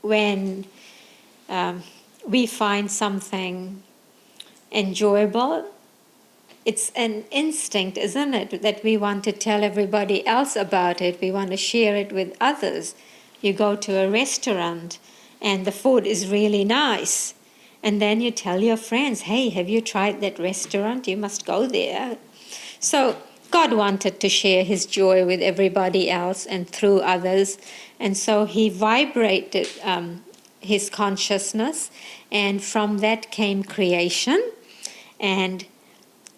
when we find something enjoyable, it's an instinct, isn't it, that we want to tell everybody else about it. We want to share it with others. You go to a restaurant and the food is really nice. And then you tell your friends, hey, have you tried that restaurant? You must go there. So God wanted to share his joy with everybody else and through others. And so he vibrated his consciousness. And from that came creation. And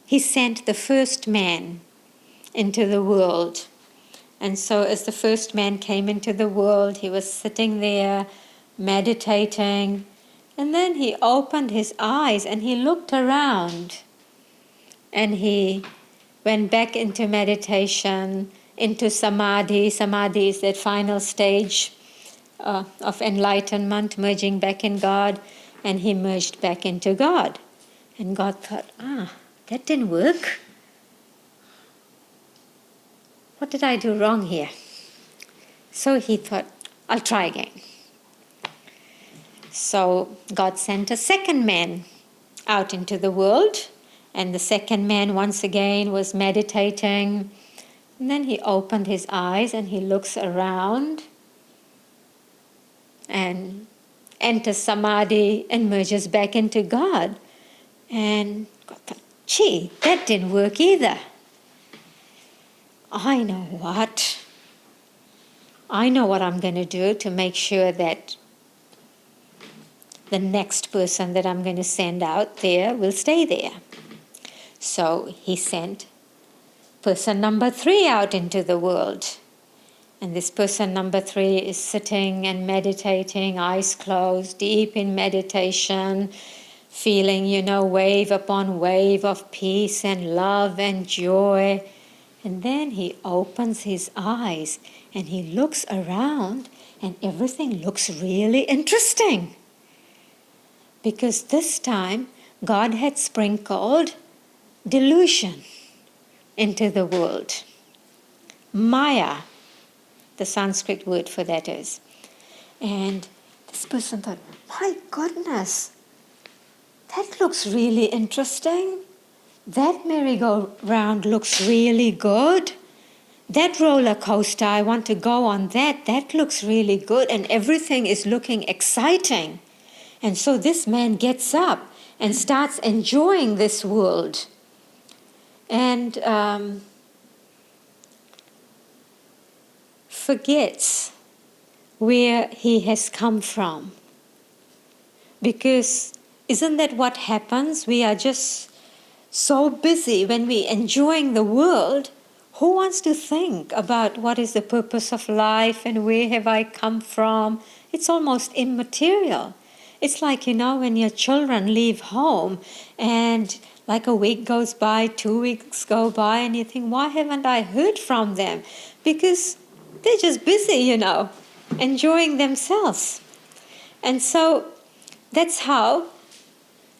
he sent the first man into the world. And so as the first man came into the world, he was sitting there meditating. And then he opened his eyes and he looked around. And he went back into meditation, into samadhi. Samadhi is that final stage of enlightenment, merging back in God. And he merged back into God. And God thought, that didn't work. What did I do wrong here? So he thought, I'll try again. So God sent a second man out into the world. And the second man once again was meditating. And then he opened his eyes and he looks around and enters samadhi and merges back into God. And God thought, gee, that didn't work either. I know what I'm going to do to make sure that the next person that I'm going to send out there will stay there. So he sent person number 3 out into the world. And this person number 3 is sitting and meditating, eyes closed, deep in meditation, feeling, wave upon wave of peace and love and joy. And then he opens his eyes and he looks around and everything looks really interesting. Because this time God had sprinkled delusion into the world. Maya, the Sanskrit word for that is. And this person thought, my goodness, that looks really interesting. That merry-go-round looks really good. That roller coaster, I want to go on that. That looks really good. And everything is looking exciting. And so this man gets up and starts enjoying this world. And forgets where he has come from. Because isn't that what happens? We are just so busy when we're enjoying the world. Who wants to think about what is the purpose of life and where have I come from? It's almost immaterial. It's like, when your children leave home and like a week goes by, 2 weeks go by, and you think, why haven't I heard from them? Because they're just busy, enjoying themselves. And so that's how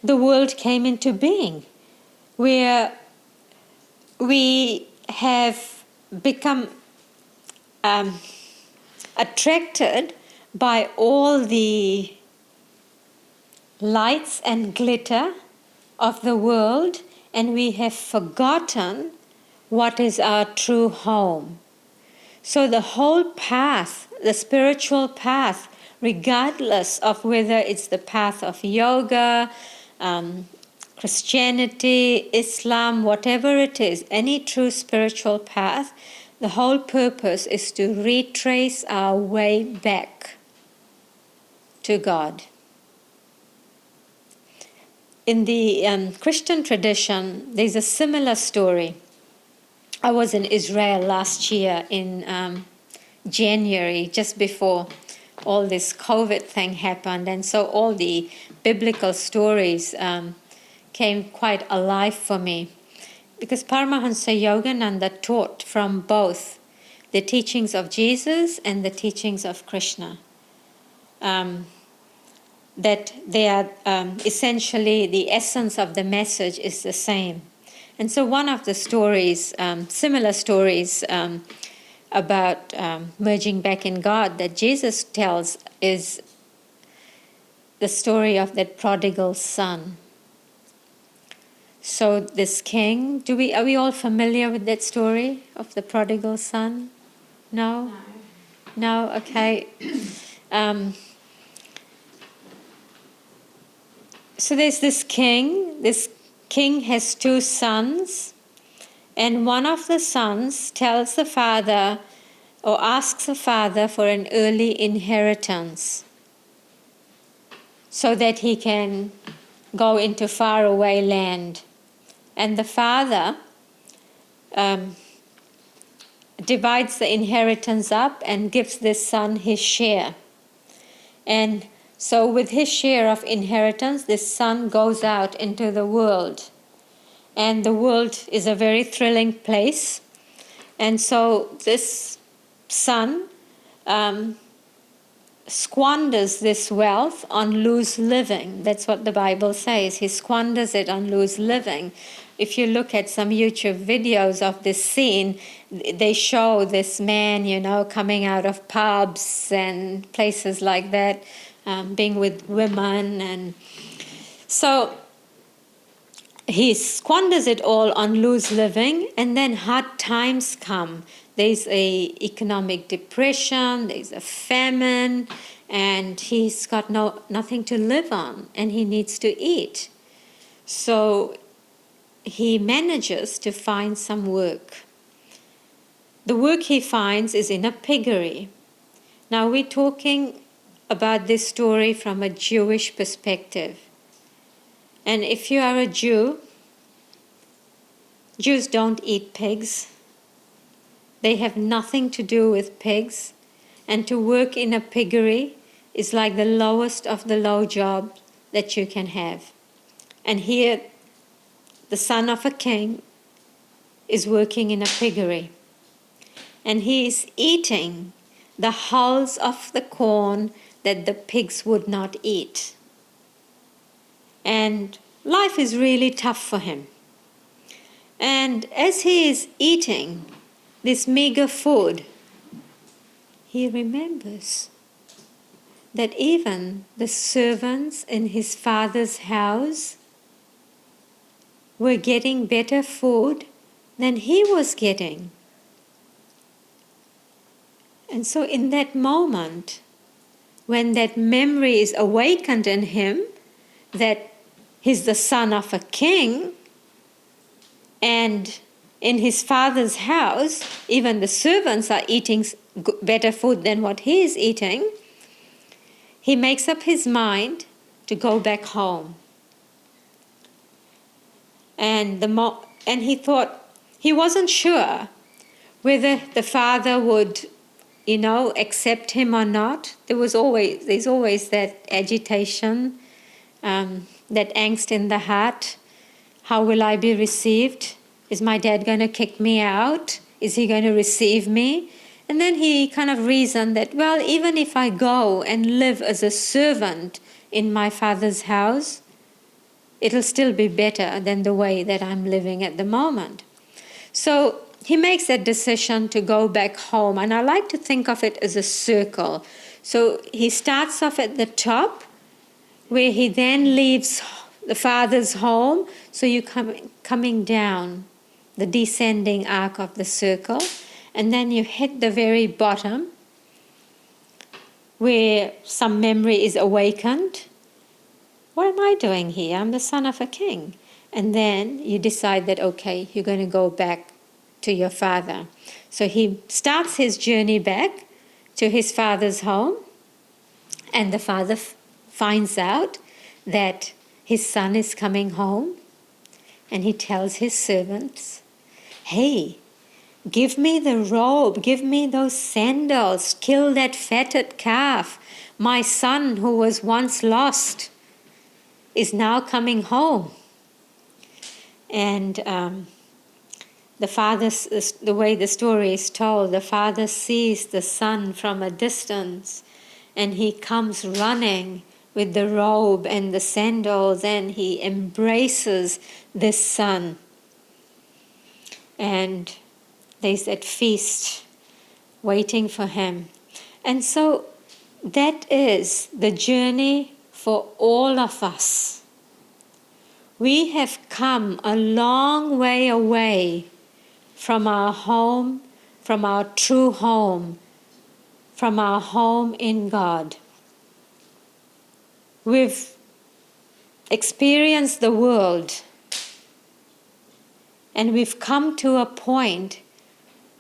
the world came into being, where we have become attracted by all the lights and glitter of the world, and we have forgotten what is our true home. So the whole path, the spiritual path, regardless of whether it's the path of yoga, Christianity, Islam, whatever it is, any true spiritual path, the whole purpose is to retrace our way back to God. In the Christian tradition, there's a similar story. I was in Israel last year in January, just before all this COVID thing happened, and so all the biblical stories came quite alive for me, because Paramahansa Yogananda taught from both the teachings of Jesus and the teachings of Krishna. That they are essentially the essence of the message is the same. And so one of the stories, similar stories about merging back in God that Jesus tells is the story of that prodigal son. So this king, are we all familiar with that story of the prodigal son? No? No? Okay. So there's this king. This king has two sons, and one of the sons tells the father or asks the father for an early inheritance so that he can go into faraway land. And the father divides the inheritance up and gives this son his share. And so with his share of inheritance, this son goes out into the world. And the world is a very thrilling place. And so this son squanders this wealth on loose living. That's what the Bible says. He squanders it on loose living. If you look at some YouTube videos of this scene, they show this man, coming out of pubs and places like that, being with women. And so he squanders it all on loose living, and then hard times come. There's a economic depression, there's a famine, and he's got nothing to live on, and he needs to eat. So he manages to find some work. The work he finds is in a piggery. Now we're talking about this story from a Jewish perspective. And if you are a Jew, Jews don't eat pigs. They have nothing to do with pigs. And to work in a piggery is like the lowest of the low job that you can have. And here, the son of a king is working in a piggery. And he is eating the hulls of the corn that the pigs would not eat. And life is really tough for him. And as he is eating this meager food, he remembers that even the servants in his father's house were getting better food than he was getting. And so in that moment, when that memory is awakened in him, that he's the son of a king, and in his father's house, even the servants are eating better food than what he is eating, he makes up his mind to go back home. And he thought, he wasn't sure whether the father would, accept him or not. There's always that agitation, that angst in the heart. How will I be received? Is my dad going to kick me out? Is he going to receive me? And then he kind of reasoned that, well, even if I go and live as a servant in my father's house, it'll still be better than the way that I'm living at the moment. So he makes that decision to go back home. And I like to think of it as a circle. So he starts off at the top, where he then leaves the father's home. So you're coming down the descending arc of the circle. And then you hit the very bottom, where some memory is awakened. What am I doing here? I'm the son of a king. And then you decide that, okay, you're going to go back to your father. So he starts his journey back to his father's home, and the father finds out that his son is coming home, and he tells his servants, hey, give me the robe, give me those sandals, kill that fatted calf. My son who was once lost is now coming home. And the way the story is told, the father sees the son from a distance, and he comes running with the robe and the sandals, and he embraces this son. And there's that feast waiting for him. And so that is the journey for all of us. We have come a long way away from our home, from our true home, from our home in God. We've experienced the world, and we've come to a point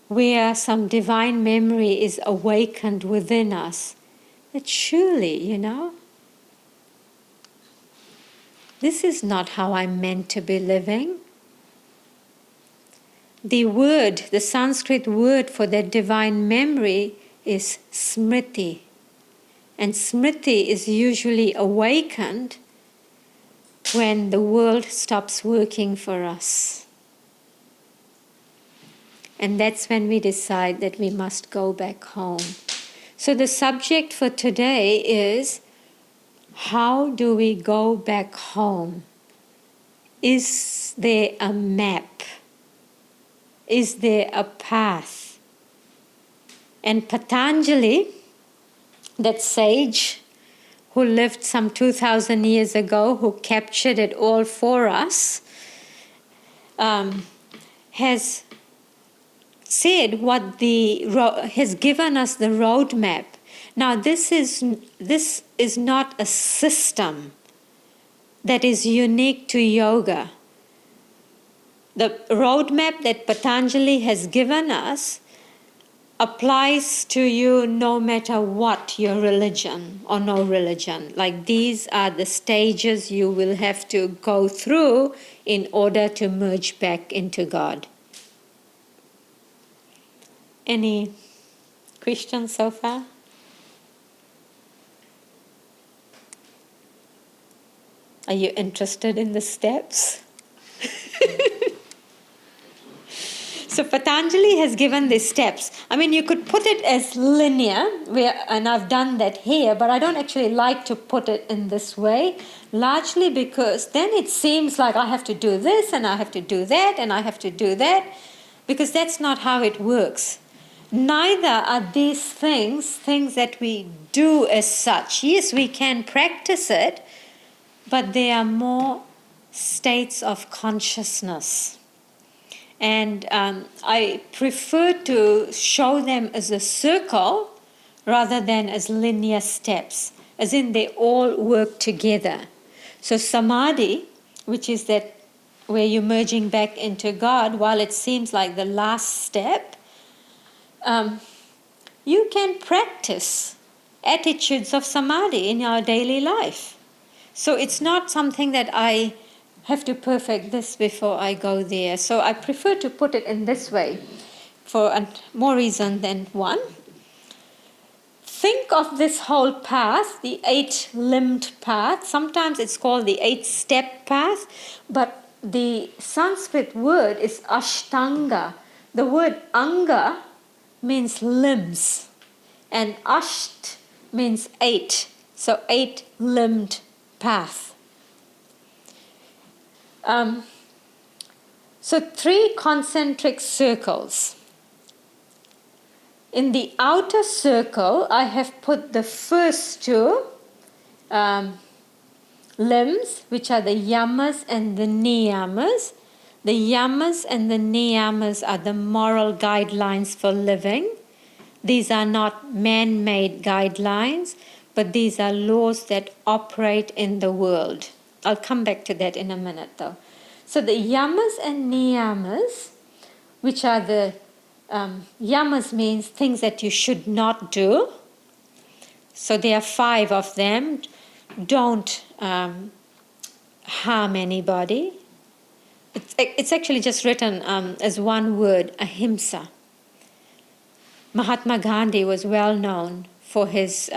where some divine memory is awakened within us. That surely, this is not how I'm meant to be living. The Sanskrit word for that divine memory is smriti. And smriti is usually awakened when the world stops working for us. And that's when we decide that we must go back home. So the subject for today is, how do we go back home? Is there a map? Is there a path? And Patanjali, that sage who lived some 2,000 years ago, who captured it all for us, has said has given us the roadmap. Now, this is not a system that is unique to yoga. The roadmap that Patanjali has given us applies to you no matter what your religion or no religion. Like, these are the stages you will have to go through in order to merge back into God. Any questions so far? Are you interested in the steps? So Patanjali has given these steps. I mean, you could put it as linear, and I've done that here, but I don't actually like to put it in this way, largely because then it seems like I have to do this, and I have to do that, and I have to do that, because that's not how it works. Neither are these things that we do as such. Yes, we can practice it, but they are more states of consciousness. And I prefer to show them as a circle rather than as linear steps, as in they all work together. So samadhi, which is that where you're merging back into God, while it seems like the last step, you can practice attitudes of samadhi in your daily life. So it's not something that I have to perfect this before I go there. So I prefer to put it in this way for more reason than one. Think of this whole path, the 8-limbed path. Sometimes it's called the 8-step path, but the Sanskrit word is ashtanga. The word anga means limbs, and asht means 8. So 8-limbed path. So 3 concentric circles. In the outer circle, I have put the first 2 limbs, which are the yamas and the niyamas. The yamas and the niyamas are the moral guidelines for living. These are not man-made guidelines, but these are laws that operate in the world. I'll come back to that in a minute, though. So the yamas and niyamas, which are the yamas means things that you should not do. So there are 5 of them. Don't harm anybody. It's actually just written as one word, ahimsa. Mahatma Gandhi was well known for his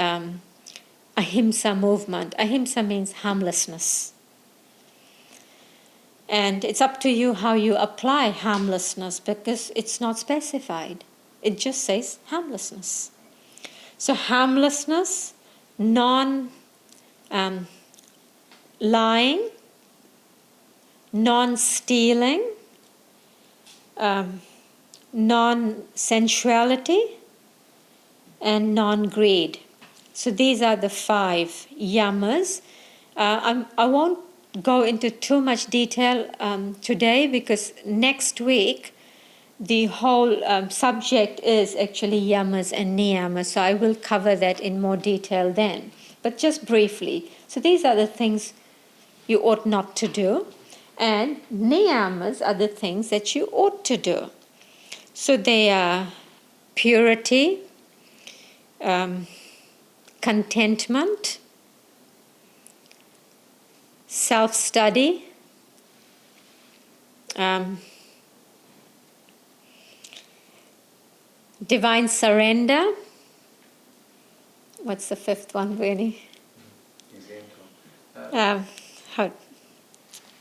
ahimsa movement. Ahimsa means harmlessness. And it's up to you how you apply harmlessness, because it's not specified. It just says harmlessness. So harmlessness, non-lying, non-stealing, non-sensuality, and non-greed. So these are the 5 yamas. I won't go into too much detail today, because next week the whole subject is actually yamas and niyamas. So I will cover that in more detail then. But just briefly. So these are the things you ought not to do. And niyamas are the things that you ought to do. So they are purity, contentment, self-study, divine surrender. What's the 5th one, really?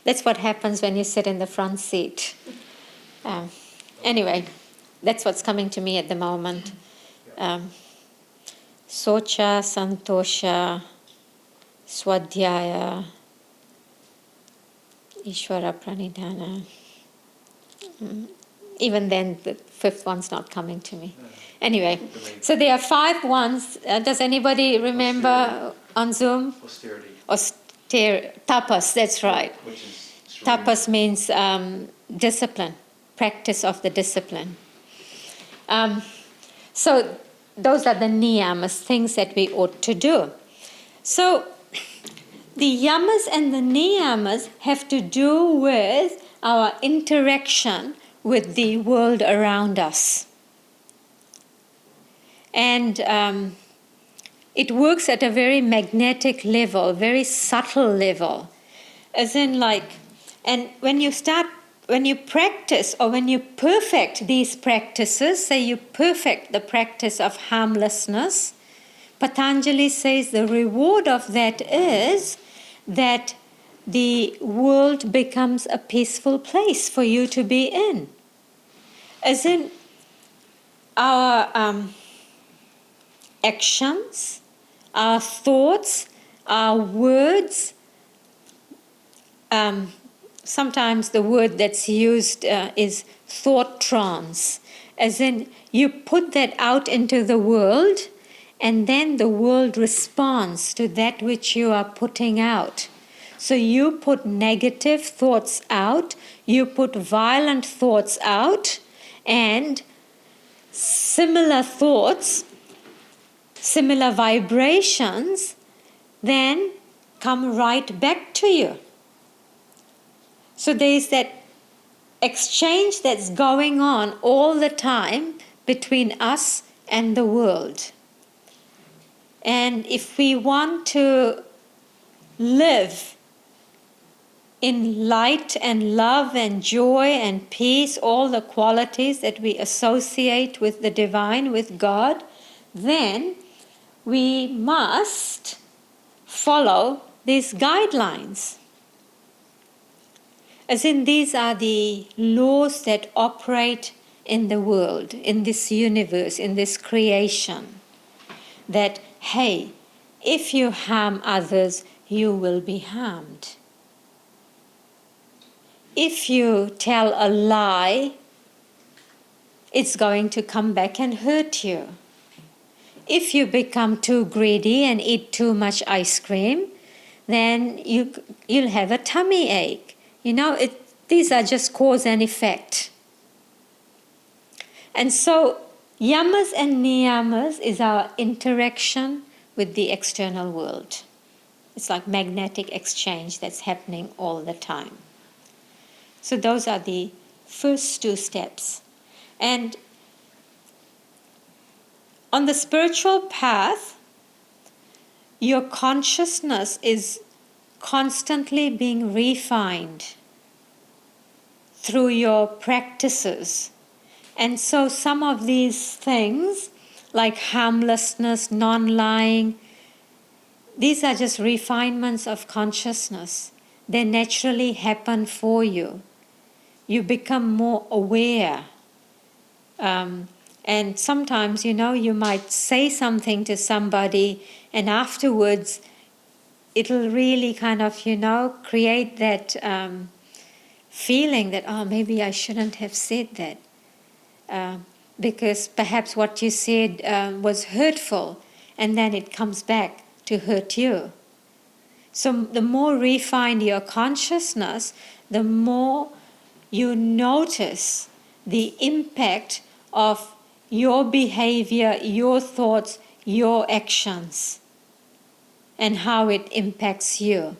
That's what happens when you sit in the front seat. Anyway, that's what's coming to me at the moment. Socha, Santosha, Swadhyaya, Ishvara Pranidhana. Even then, the 5th one's not coming to me. Anyway, so there are 5 ones. Does anybody remember on Zoom? Austerity. Tapas, that's right. Tapas means discipline, practice of the discipline. So those are the niyamas, things that we ought to do. So the yamas and the niyamas have to do with our interaction with the world around us. And it works at a very magnetic level, very subtle level. As in and when you practice or when you perfect these practices, say you perfect the practice of harmlessness, Patanjali says the reward of that is that the world becomes a peaceful place for you to be in. As in, our actions, our thoughts, our words, sometimes the word that's used is thought trance, as in you put that out into the world and then the world responds to that which you are putting out. So you put negative thoughts out, you put violent thoughts out, and similar thoughts, similar vibrations then come right back to you. So there's that exchange that's going on all the time between us and the world. And if we want to live in light and love and joy and peace, all the qualities that we associate with the divine, with God, then we must follow these guidelines. As in, these are the laws that operate in the world, in this universe, in this creation. That, hey, if you harm others, you will be harmed. If you tell a lie, it's going to come back and hurt you. If you become too greedy and eat too much ice cream, then you'll have a tummy ache. These are just cause and effect. And so, yamas and niyamas is our interaction with the external world. It's like magnetic exchange that's happening all the time. So those are the first 2 steps. And on the spiritual path, your consciousness is constantly being refined through your practices. And so some of these things, like harmlessness, non-lying, these are just refinements of consciousness. They naturally happen for you. You become more aware. And sometimes, you might say something to somebody and afterwards it'll really kind of, create that feeling that, oh, maybe I shouldn't have said that. Because perhaps what you said was hurtful. and then it comes back to hurt you. So the more refined your consciousness, the more you notice the impact of your behavior, your thoughts, your actions, and how it impacts you.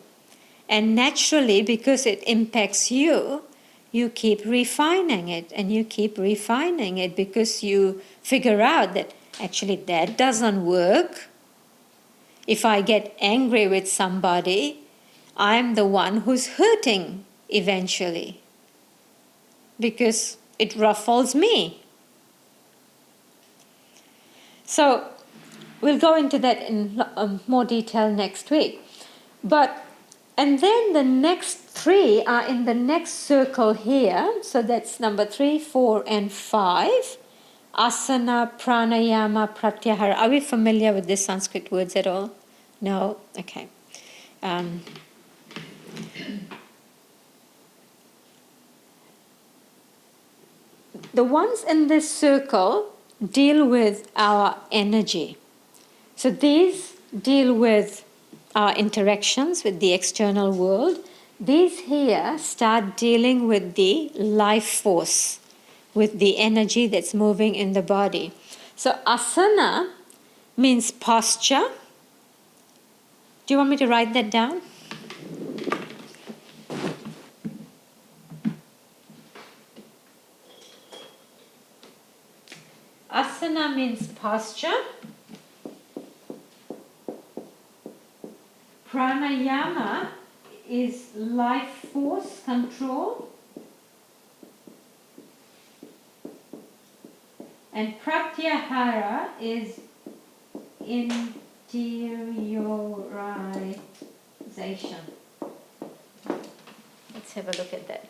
And naturally, because it impacts you, you keep refining it, and you keep refining it because you figure out that actually that doesn't work. If I get angry with somebody, I'm the one who's hurting eventually because it ruffles me. So we'll go into that in more detail next week. And then the next three are in the next circle here. So that's number 3, 4, and 5. Asana, pranayama, pratyahara. Are we familiar with these Sanskrit words at all? No? Okay. The ones in this circle deal with our energy. So these deal with our interactions with the external world. These here start dealing with the life force, with the energy that's moving in the body. So asana means posture. Do you want me to write that down? Asana means posture. Pranayama is life force control. And pratyahara is interiorization. Let's have a look at that.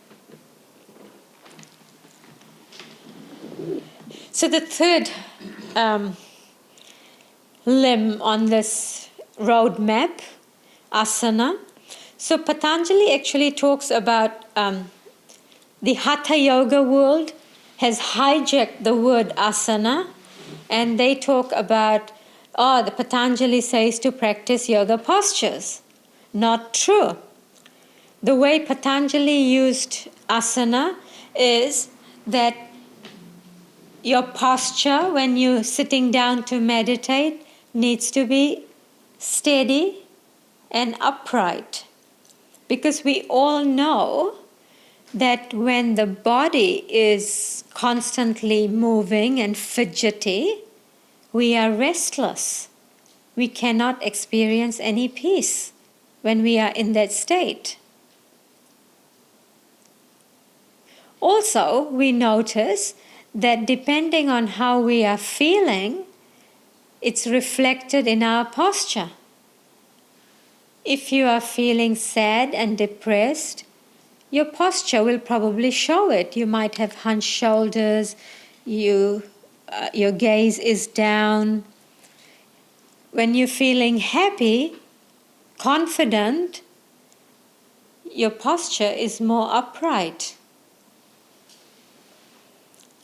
So the third limb on this roadmap, asana. So Patanjali actually talks about the Hatha Yoga world has hijacked the word asana, and they talk about, the Patanjali says to practice yoga postures. Not true. The way Patanjali used asana is that your posture when you're sitting down to meditate needs to be steady and upright. Because we all know that when the body is constantly moving and fidgety, we are restless. We cannot experience any peace when we are in that state. Also, we notice that depending on how we are feeling, it's reflected in our posture. If you are feeling sad and depressed, your posture will probably show it. You might have hunched shoulders, your gaze is down. When you're feeling happy, confident, your posture is more upright.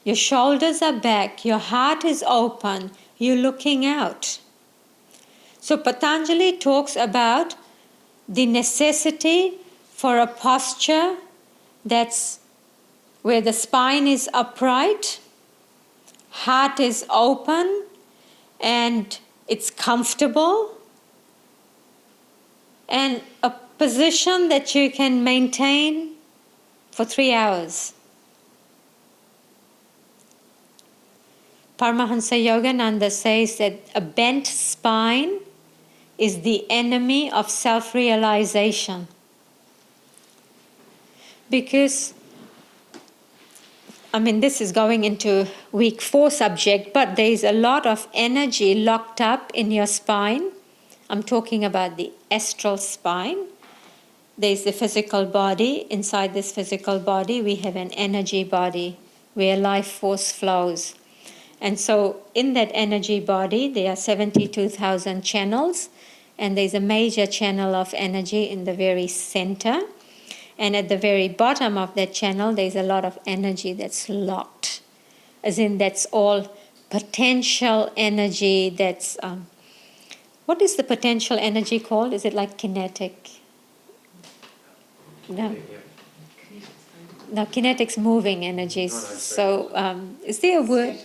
Your shoulders are back, your heart is open, you're looking out. So Patanjali talks about the necessity for a posture that's where the spine is upright, heart is open, and it's comfortable, and a position that you can maintain for 3 hours. Paramahansa Yogananda says that a bent spine is the enemy of self-realization. Because, this is going into week 4 subject, but there is a lot of energy locked up in your spine. I'm talking about the astral spine. There's the physical body. Inside this physical body, we have an energy body where life force flows. And so in that energy body, there are 72,000 channels, and there's a major channel of energy in the very center. And at the very bottom of that channel, there's a lot of energy that's locked. As in, that's all potential energy that's What is the potential energy called? Is it like kinetic? No. No, kinetic's moving energies. So is there a word?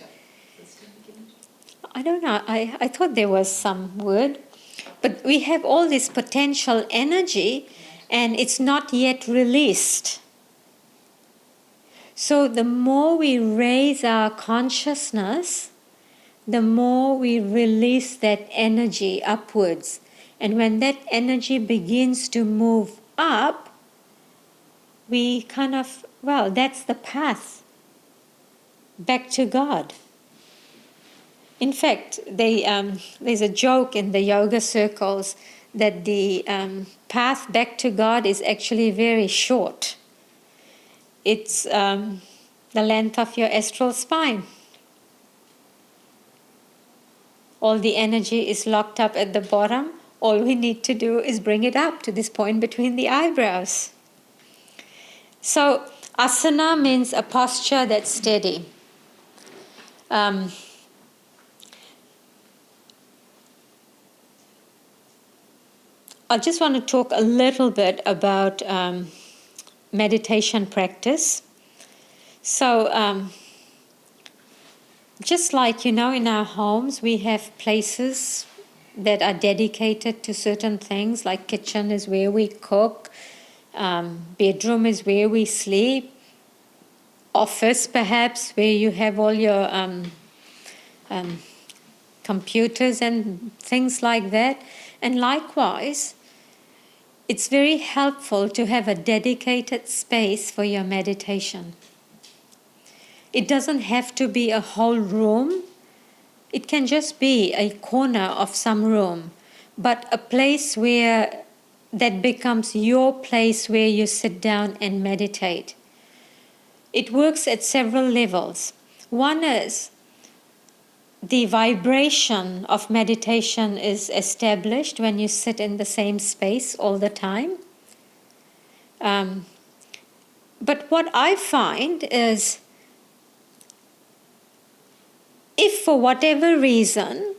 I don't know. I thought there was some word. But we have all this potential energy and it's not yet released. So the more we raise our consciousness, the more we release that energy upwards. And when that energy begins to move up, we kind of, well, that's the path back to God. In fact, there's a joke in the yoga circles that the path back to God is actually very short. It's the length of your astral spine. All the energy is locked up at the bottom. All we need to do is bring it up to this point between the eyebrows. So asana means a posture that's steady. I just want to talk a little bit about meditation practice. So just like, in our homes, we have places that are dedicated to certain things, like kitchen is where we cook, bedroom is where we sleep, office perhaps where you have all your computers and things like that. And likewise, it's very helpful to have a dedicated space for your meditation. It doesn't have to be a whole room. It can just be a corner of some room, but a place where that becomes your place where you sit down and meditate. It works at several levels. One is the vibration of meditation is established when you sit in the same space all the time. But what I find is, if for whatever reason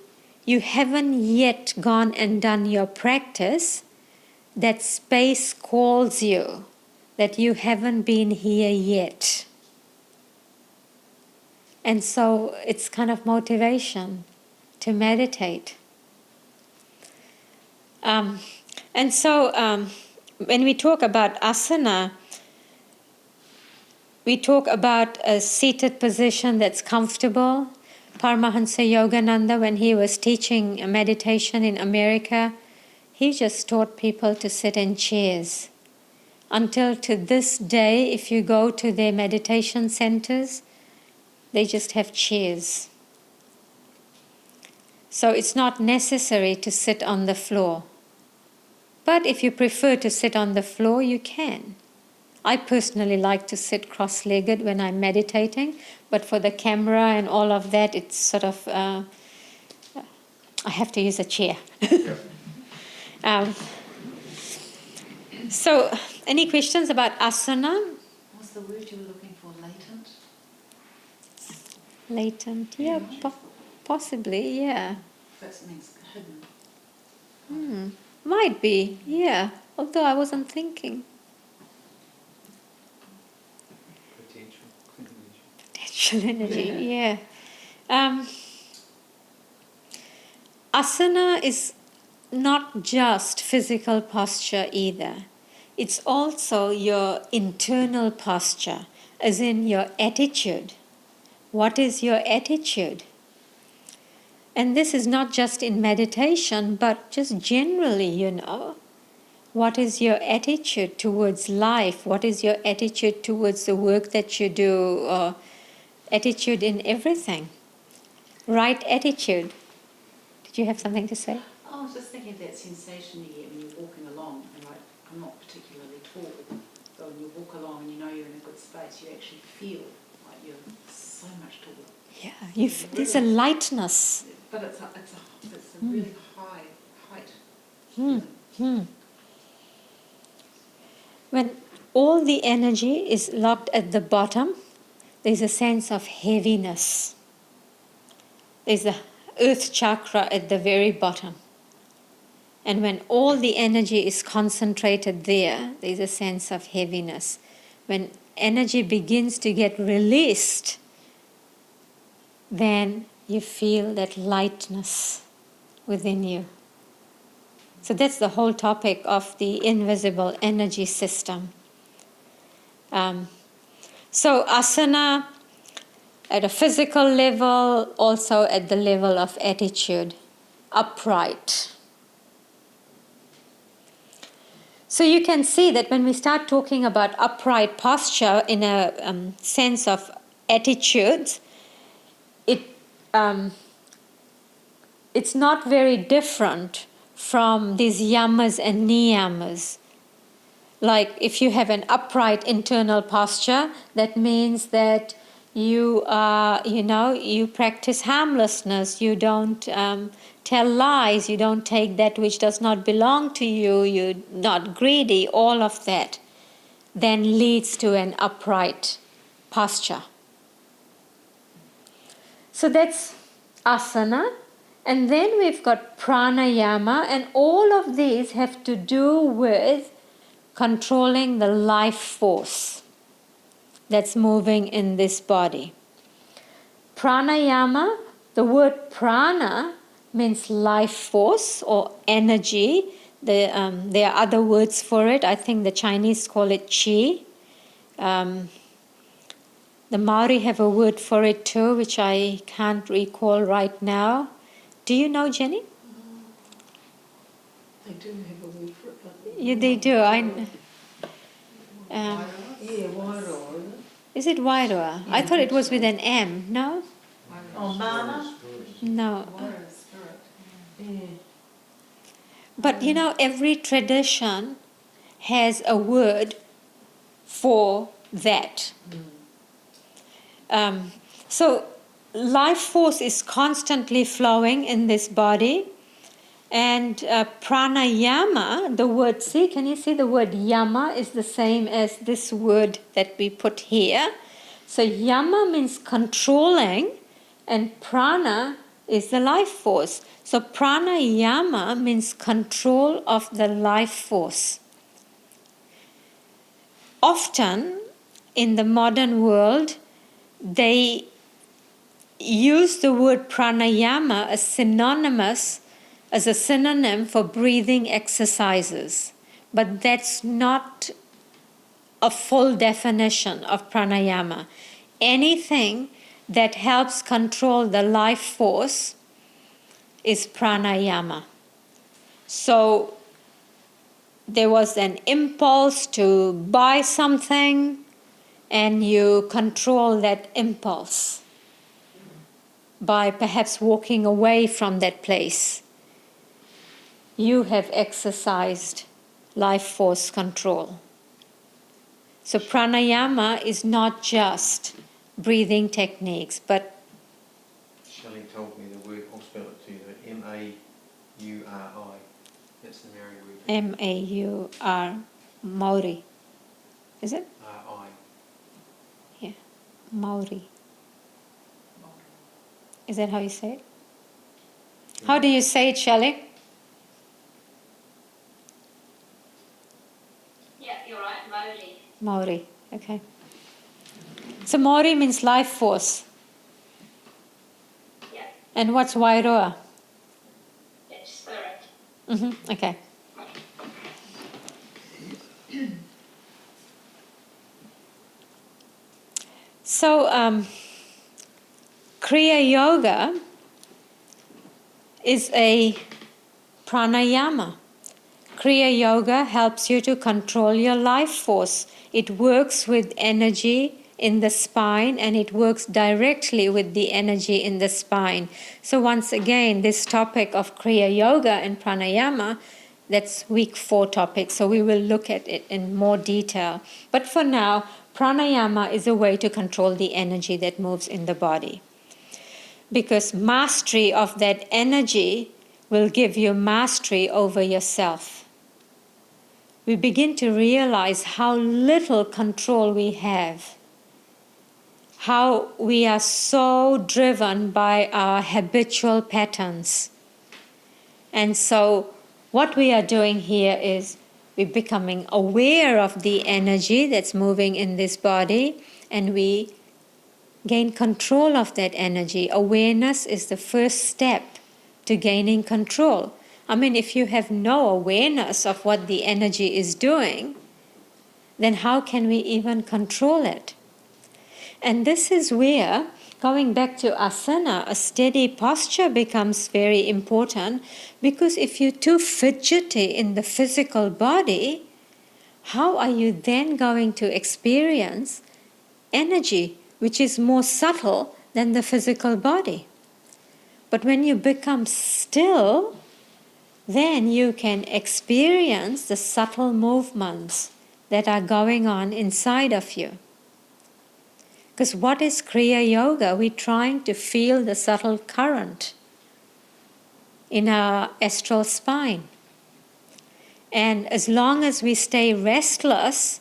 you haven't yet gone and done your practice, that space calls you, that you haven't been here yet. And so it's kind of motivation to meditate. And so when we talk about asana, we talk about a seated position that's comfortable. Paramahansa Yogananda, when he was teaching meditation in America, he just taught people to sit in chairs. Until to this day, if you go to their meditation centers, they just have chairs. So it's not necessary to sit on the floor. But if you prefer to sit on the floor, you can. I personally like to sit cross-legged when I'm meditating, but for the camera and all of that, it's sort of, I have to use a chair. So, any questions about asana? What's the word you were looking for? Latent? Latent, yeah, possibly, yeah. That means hidden. Might be, yeah, although I wasn't thinking. Potential energy, yeah. Asana is not just physical posture either. It's also your internal posture, as in your attitude. What is your attitude? And this is not just in meditation, but just generally, What is your attitude towards life? What is your attitude towards the work that you do? Or attitude in everything. Right attitude. Did you have something to say? I was just thinking of that sensation you get when you're walking along, and I'm not particularly tall, but when you walk along and you know you're in a good space, you actually feel like you're so much taller. Yeah, there's a lightness. But it's a really high height. When all the energy is locked at the bottom, there's a sense of heaviness. There's the earth chakra at the very bottom. And when all the energy is concentrated there, there's a sense of heaviness. When energy begins to get released, then you feel that lightness within you. So that's the whole topic of the invisible energy system. So asana at a physical level, also at the level of attitude, upright. So you can see that when we start talking about upright posture in a sense of attitudes, it's not very different from these yamas and niyamas. Like if you have an upright internal posture, that means that you practice harmlessness, you don't tell lies, you don't take that which does not belong to you, you're not greedy, all of that then leads to an upright posture. So that's asana. And then we've got pranayama, and all of these have to do with controlling the life force that's moving in this body. Pranayama, the word prana means life force or energy. There are other words for it. I think the Chinese call it qi. The Maori have a word for it too, which I can't recall right now. Do you know, Jenny? They do have a word for it, but Yeah, they do. Wairoa. Is it Wairoa? I thought it was with an M. No? Oh, mana? No. Water is spirit. Yeah. But you know, every tradition has a word for that. So life force is constantly flowing in this body. And pranayama, the word, can you see the word yama is the same as this word that we put here. So yama means controlling, and prana is the life force. So pranayama means control of the life force. Often in the modern world, they use the word pranayama as a synonym for breathing exercises. But that's not a full definition of pranayama. Anything that helps control the life force is pranayama. So there was an impulse to buy something, and you control that impulse by perhaps walking away from that place. You have exercised life force control. So pranayama is not just breathing techniques, but Shelley told me the word, I'll spell it to you, M-A-U-R-I. That's the Maori word. M-A-U-R, Maori. Is it? R-I. Yeah, Maori. Is that how you say it? How do you say it, Shelley? Yeah, you're right, Maori. Maori, okay. So Maori means life force. Yeah, And what's Wairoa? it's spirit. Okay. So Kriya Yoga is a pranayama. Kriya Yoga helps you to control your life force. It works with energy in the spine, and it works directly with the energy in the spine. So once again, this topic of Kriya Yoga and pranayama, that's week 4 topic, so we will look at it in more detail. But for now, pranayama is a way to control the energy that moves in the body. Because mastery of that energy will give you mastery over yourself. We begin to realize how little control we have, how we are so driven by our habitual patterns. And so what we are doing here is we're becoming aware of the energy that's moving in this body, and we gain control of that energy. Awareness is the first step to gaining control. I mean, if you have no awareness of what the energy is doing, then how can we even control it? And this is where, going back to asana, a steady posture becomes very important, because if you're too fidgety in the physical body, how are you then going to experience energy which is more subtle than the physical body? But when you become still, then you can experience the subtle movements that are going on inside of you. Because what is Kriya Yoga? We're trying to feel the subtle current in our astral spine. And as long as we stay restless,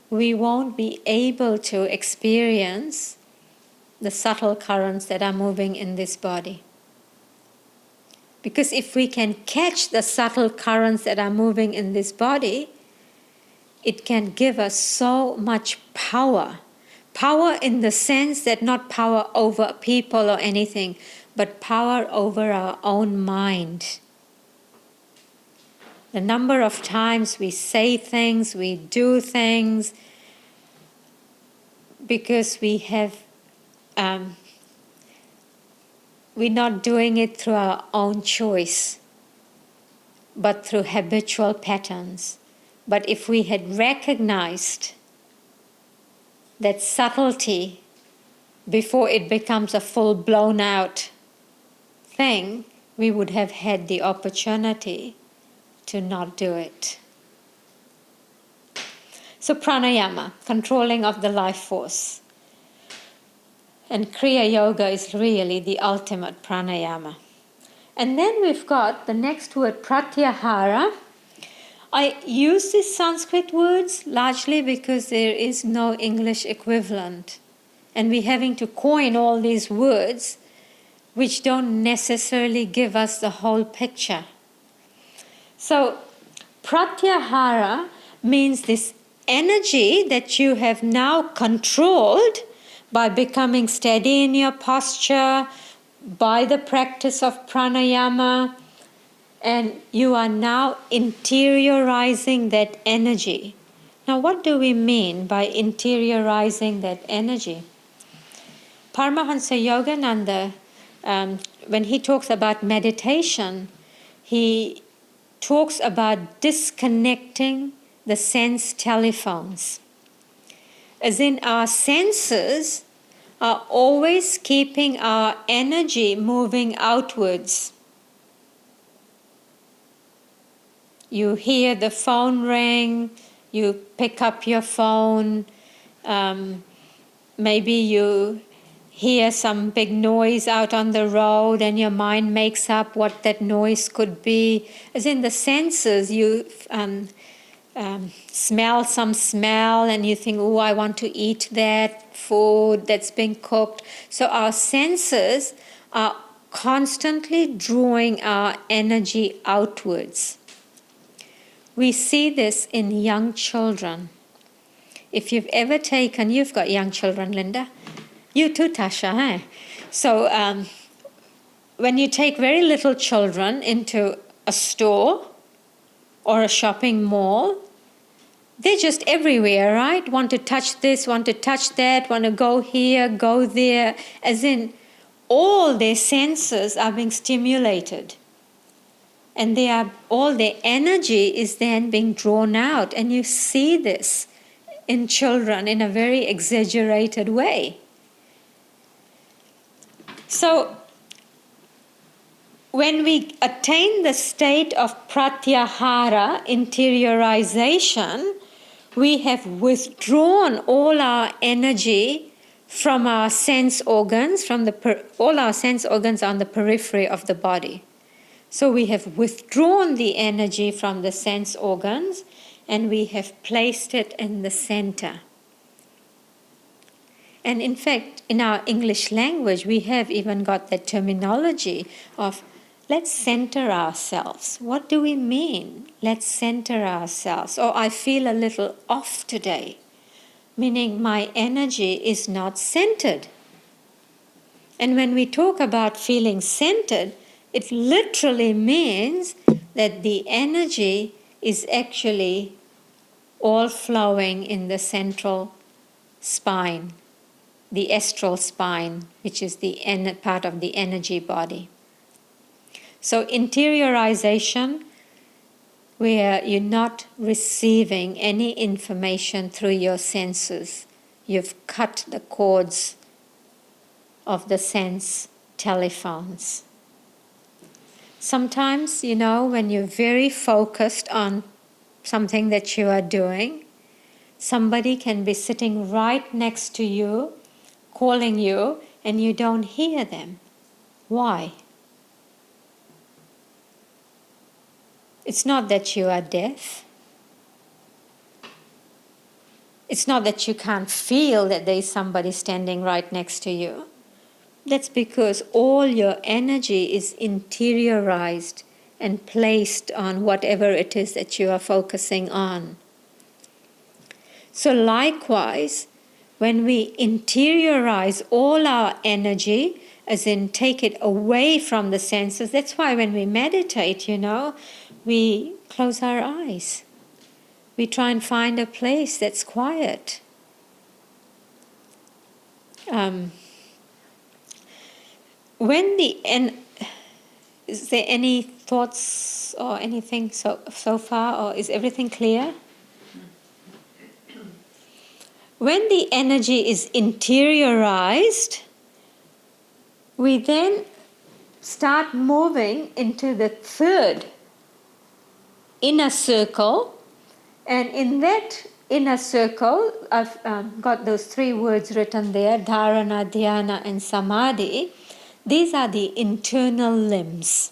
we won't be able to experience the subtle currents that are moving in this body. Because if we can catch the subtle currents that are moving in this body, it can give us so much power. Power in the sense that not power over people or anything, but power over our own mind. The number of times we say things, we do things, because we have, we're not doing it through our own choice, but through habitual patterns. But if we had recognized that subtlety before it becomes a full blown out thing, we would have had the opportunity to not do it. So pranayama, controlling of the life force. And Kriya Yoga is really the ultimate pranayama. And then we've got the next word, pratyahara. I use these Sanskrit words largely because there is no English equivalent. And we're having to coin all these words which don't necessarily give us the whole picture. So, pratyahara means this energy that you have now controlled by becoming steady in your posture, by the practice of pranayama, and you are now interiorizing that energy. Now, what do we mean by interiorizing that energy? Paramahansa Yogananda, when he talks about meditation, he talks about disconnecting the sense telephones. As in, our senses are always keeping our energy moving outwards. You hear the phone ring, you pick up your phone, maybe you hear some big noise out on the road and your mind makes up what that noise could be. As in the senses, you smell some smell and you think, oh, I want to eat that food that's been cooked. So our senses are constantly drawing our energy outwards. We see this in young children. If you've ever taken, you've got young children, Linda. You too, Tasha, eh? So when you take very little children into a store or a shopping mall, they're just everywhere, right? Want to touch this, want to touch that, want to go here, go there. As in, all their senses are being stimulated. And all their energy is then being drawn out. And you see this in children in a very exaggerated way. So, when we attain the state of pratyahara, interiorization, we have withdrawn all our energy from our sense organs, all our sense organs on the periphery of the body. So we have withdrawn the energy from the sense organs and we have placed it in the center. And in fact, in our English language, we have even got that terminology of let's center ourselves. What do we mean? Let's center ourselves. Oh, I feel a little off today, meaning my energy is not centered. And when we talk about feeling centered, it literally means that the energy is actually all flowing in the central spine, the astral spine, which is the part of the energy body. So interiorization, where you're not receiving any information through your senses. You've cut the cords of the sense telephones. Sometimes, when you're very focused on something that you are doing, somebody can be sitting right next to you, calling you, and you don't hear them. Why? It's not that you are deaf. It's not that you can't feel that there is somebody standing right next to you. That's because all your energy is interiorized and placed on whatever it is that you are focusing on. So likewise, when we interiorize all our energy, as in take it away from the senses, that's why when we meditate, we close our eyes. We try and find a place that's quiet. Is there any thoughts or anything so far, or is everything clear? When the energy is interiorized, we then start moving into the third inner circle, and in that inner circle, I've got those 3 words written there, dharana, dhyana and samadhi. These are the internal limbs.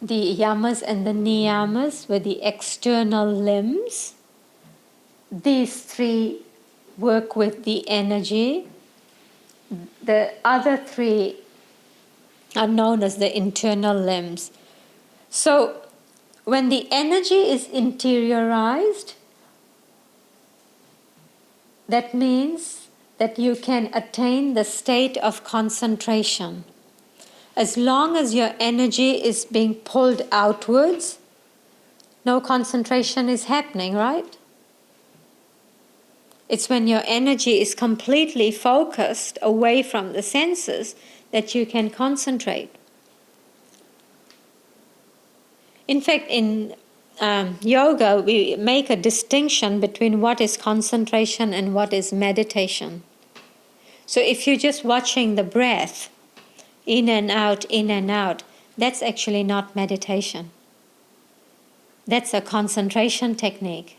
The yamas and the niyamas were the external limbs. These 3 work with the energy. The other 3 are known as the internal limbs. So, when the energy is interiorized, that means that you can attain the state of concentration. As long as your energy is being pulled outwards, no concentration is happening, right? It's when your energy is completely focused away from the senses that you can concentrate. In fact, in yoga, we make a distinction between what is concentration and what is meditation. So if you're just watching the breath, in and out, that's actually not meditation. That's a concentration technique.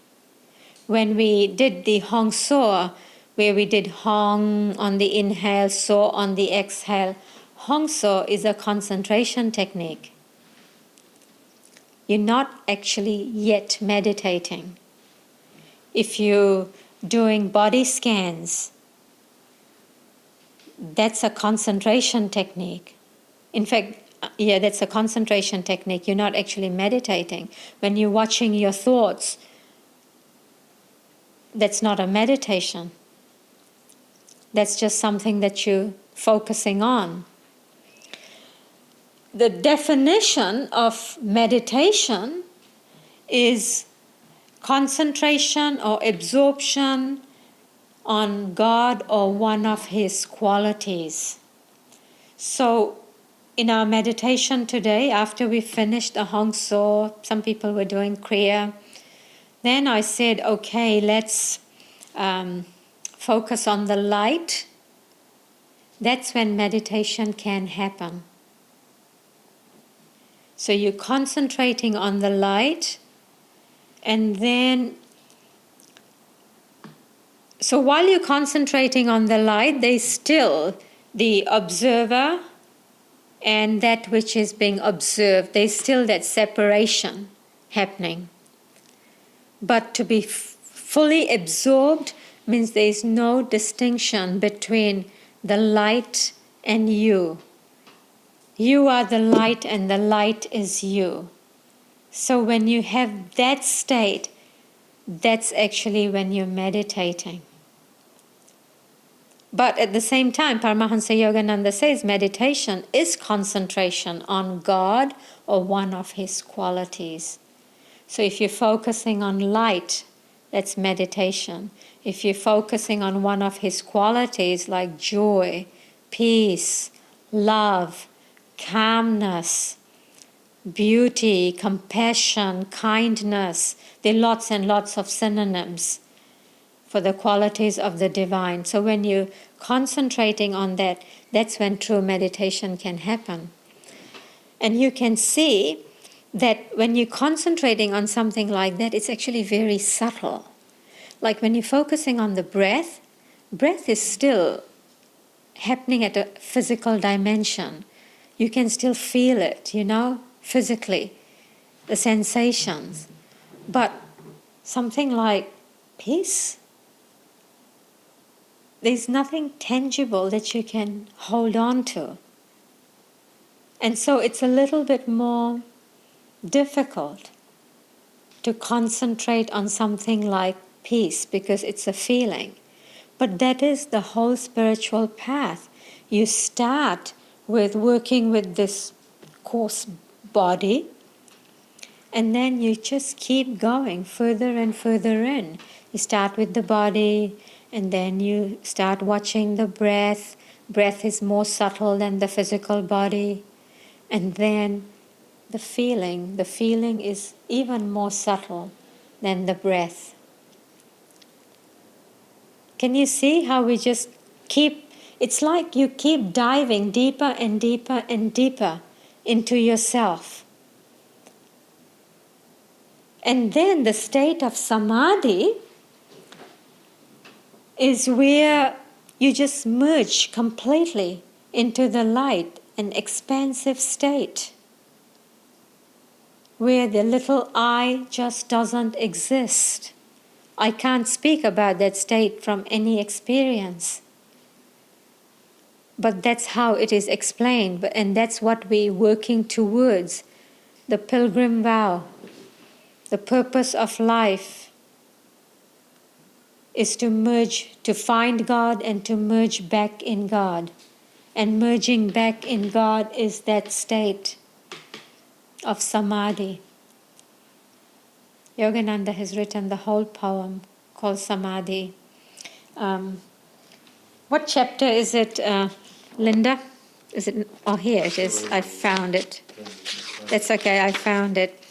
When we did the Hong So, where we did Hong on the inhale, So on the exhale, Hong So is a concentration technique. You're not actually yet meditating. If you're doing body scans, that's a concentration technique. In fact, that's a concentration technique. You're not actually meditating. When you're watching your thoughts, that's not a meditation. That's just something that you're focusing on. The definition of meditation is concentration or absorption on God or one of His qualities. So, in our meditation today, after we finished the Hong So, some people were doing Kriya, then I said, okay, let's focus on the light. That's when meditation can happen. So you're concentrating on the light, and then, so while you're concentrating on the light, there's still the observer and that which is being observed. There's still that separation happening. But to be fully absorbed means there's no distinction between the light and you. You are the light and the light is you. So when you have that state, that's actually when you're meditating. But at the same time, Paramahansa Yogananda says meditation is concentration on God or one of His qualities. So if you're focusing on light, that's meditation. If you're focusing on one of His qualities like joy, peace, love, calmness, beauty, compassion, kindness, there are lots and lots of synonyms for the qualities of the divine. So when you're concentrating on that, that's when true meditation can happen. And you can see that when you're concentrating on something like that, it's actually very subtle. Like when you're focusing on the breath, breath is still happening at a physical dimension. You can still feel it, physically, the sensations. But something like peace, there's nothing tangible that you can hold on to. And so it's a little bit more difficult to concentrate on something like peace because it's a feeling. But that is the whole spiritual path. You start with working with this coarse body, and then you just keep going further and further in. You start with the body, and then you start watching the breath. Breath is more subtle than the physical body. And then the feeling is even more subtle than the breath. Can you see how we just keep, it's like you keep diving deeper and deeper and deeper into yourself. And then the state of samadhi is where you just merge completely into the light, an expansive state, where the little I just doesn't exist. I can't speak about that state from any experience. But that's how it is explained, and that's what we're working towards. The pilgrim vow, the purpose of life is to merge, to find God and to merge back in God. And merging back in God is that state of samadhi. Yogananda has written the whole poem called Samadhi. What chapter is it, Linda? Is it? Oh, here it is. I found it. That's okay, I found it.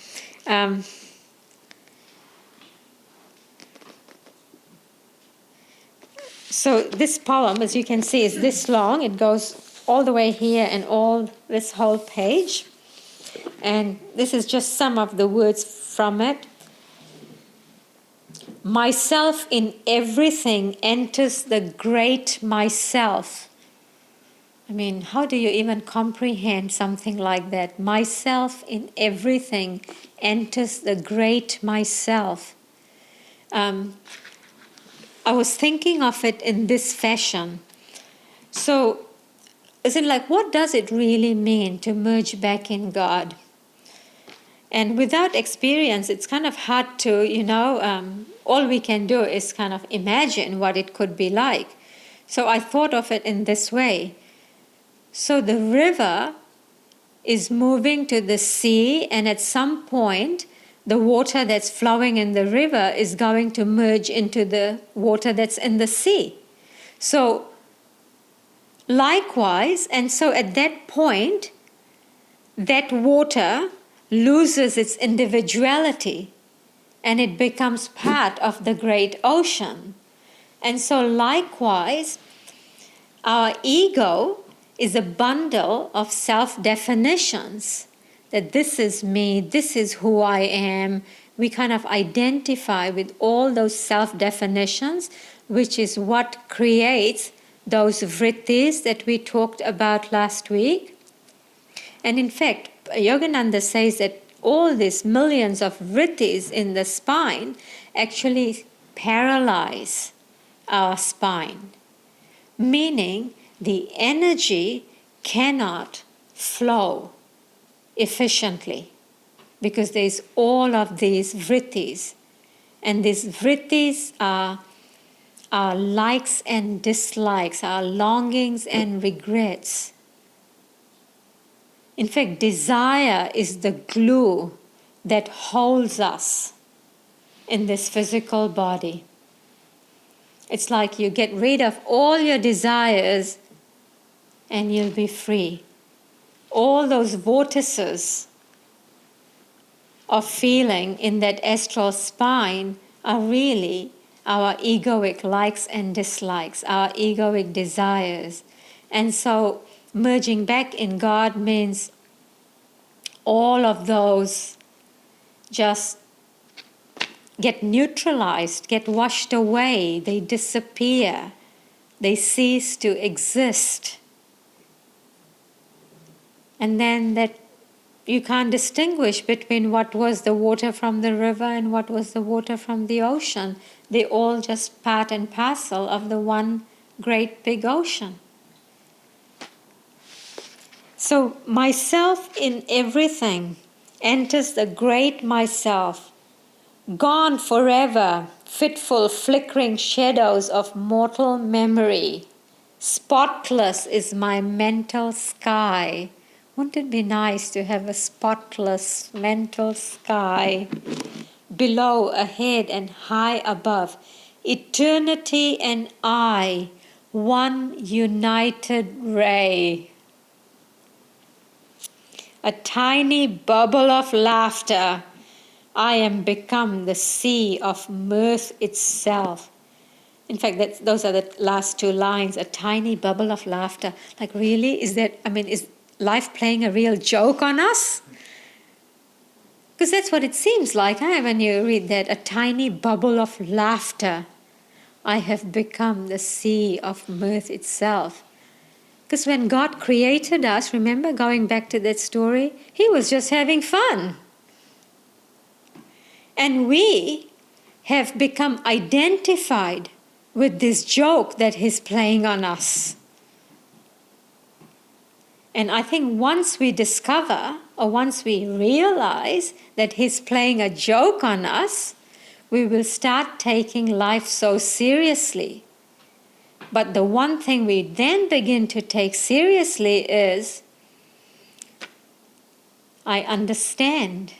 So this poem, as you can see, is this long. It goes all the way here and all this whole page. And this is just some of the words from it. Myself in everything enters the great myself. I mean, how do you even comprehend something like that? Myself in everything enters the great myself. I was thinking of it in this fashion. So, is it like, what does it really mean to merge back in God? And without experience, it's kind of hard to, all we can do is kind of imagine what it could be like. So I thought of it in this way. So the river is moving to the sea, and at some point, the water that's flowing in the river is going to merge into the water that's in the sea. So likewise, and so at that point, that water loses its individuality and it becomes part of the great ocean. And so likewise, our ego is a bundle of self-definitions, that this is me, this is who I am. We kind of identify with all those self-definitions, which is what creates those vrittis that we talked about last week. And in fact, Yogananda says that all these millions of vrittis in the spine actually paralyze our spine, meaning the energy cannot flow efficiently because there's all of these vrittis. And these vrittis are our likes and dislikes, our longings and regrets. In fact, desire is the glue that holds us in this physical body. It's like you get rid of all your desires and you'll be free. All those vortices of feeling in that astral spine are really our egoic likes and dislikes, our egoic desires. And so merging back in God means all of those just get neutralized, get washed away, they disappear, they cease to exist. And then that you can't distinguish between what was the water from the river and what was the water from the ocean. They all just part and parcel of the one great big ocean. So myself in everything enters the great myself, gone forever, fitful flickering shadows of mortal memory. Spotless is my mental sky. Wouldn't it be nice to have a spotless mental sky? Below, ahead, and high above. Eternity and I, one united ray. A tiny bubble of laughter. I am become the sea of mirth itself. In fact, those are the last two lines. A tiny bubble of laughter. Like, really? Is life playing a real joke on us? Because that's what it seems like when you read that. A tiny bubble of laughter. I have become the sea of mirth itself. Because when God created us, remember going back to that story, He was just having fun. And we have become identified with this joke that He's playing on us. And I think once we discover or once we realize that He's playing a joke on us, we will start taking life so seriously. But the one thing we then begin to take seriously is, I understand,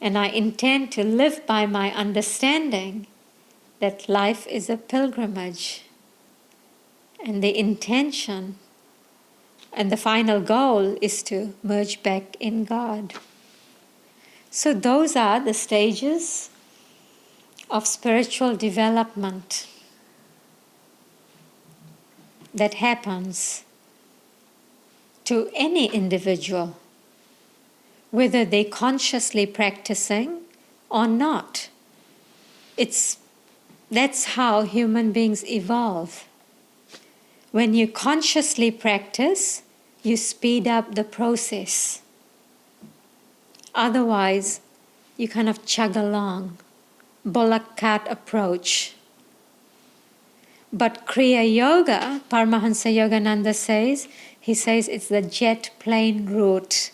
and I intend to live by my understanding that life is a pilgrimage. And the intention and the final goal is to merge back in God. So those are the stages of spiritual development that happens to any individual, whether they're consciously practicing or not. That's how human beings evolve. When you consciously practice, you speed up the process. Otherwise, you kind of chug along, bullock cart approach. But Kriya Yoga, Paramahansa Yogananda says, he says it's the jet plane route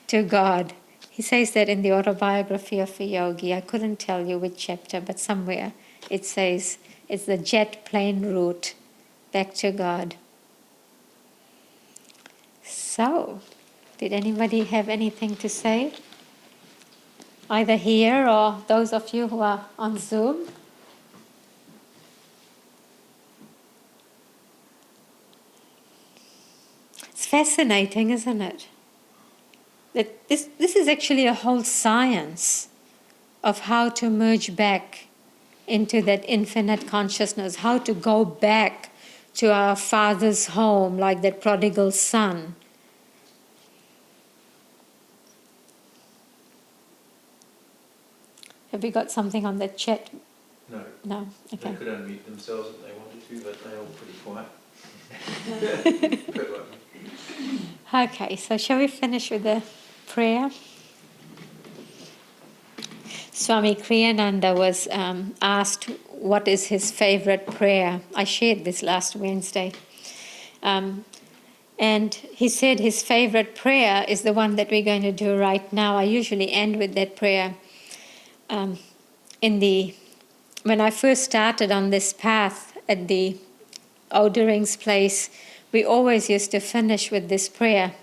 to God. He says that in the autobiography of a yogi. I couldn't tell you which chapter, but somewhere it says it's the jet plane route back to God. So, did anybody have anything to say? Either here or those of you who are on Zoom? It's fascinating, isn't it? That this is actually a whole science of how to merge back into that infinite consciousness, how to go back to our Father's home like that prodigal son. Have we got something on the chat? No. No? Okay. They could unmute themselves if they wanted to, but they're all pretty quiet. Quite like me. Okay, so shall we finish with the prayer? Swami Kriyananda was asked what is his favorite prayer. I shared this last Wednesday. And he said his favorite prayer is the one that we're going to do right now. I usually end with that prayer. When I first started on this path at the Odering's place, we always used to finish with this prayer.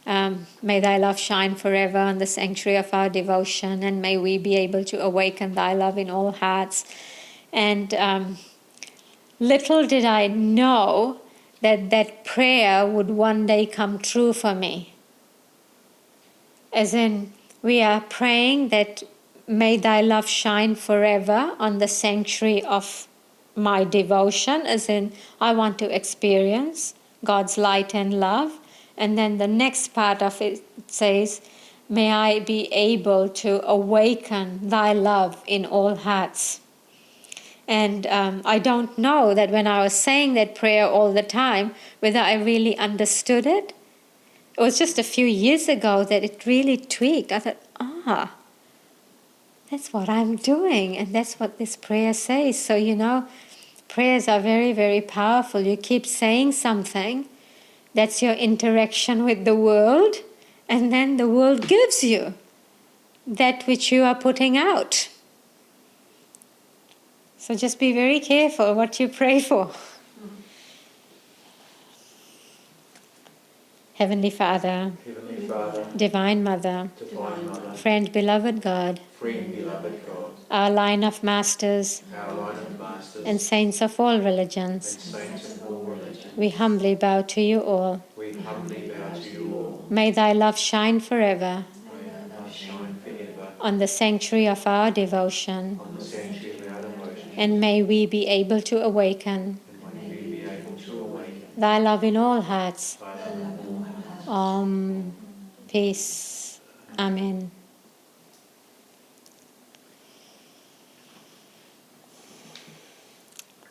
May thy love shine forever on the sanctuary of our devotion, and may we be able to awaken thy love in all hearts. And little did I know that that prayer would one day come true for me. As in, we are praying that may thy love shine forever on the sanctuary of my devotion, as in, I want to experience God's light and love. And then the next part of it says, may I be able to awaken thy love in all hearts. And I don't know that when I was saying that prayer all the time, whether I really understood it. It was just a few years ago that it really tweaked. I thought, that's what I'm doing, and that's what this prayer says. So, prayers are very, very powerful. You keep saying something, that's your interaction with the world, and then the world gives you that which you are putting out. So just be very careful what you pray for. Heavenly Father, Divine Mother, Friend, beloved God, our line of masters, and saints of all religions, we humbly bow to you all. May thy love shine forever on the sanctuary of our devotion, and may we be able to awaken thy love in all hearts. Om. Peace. Amen.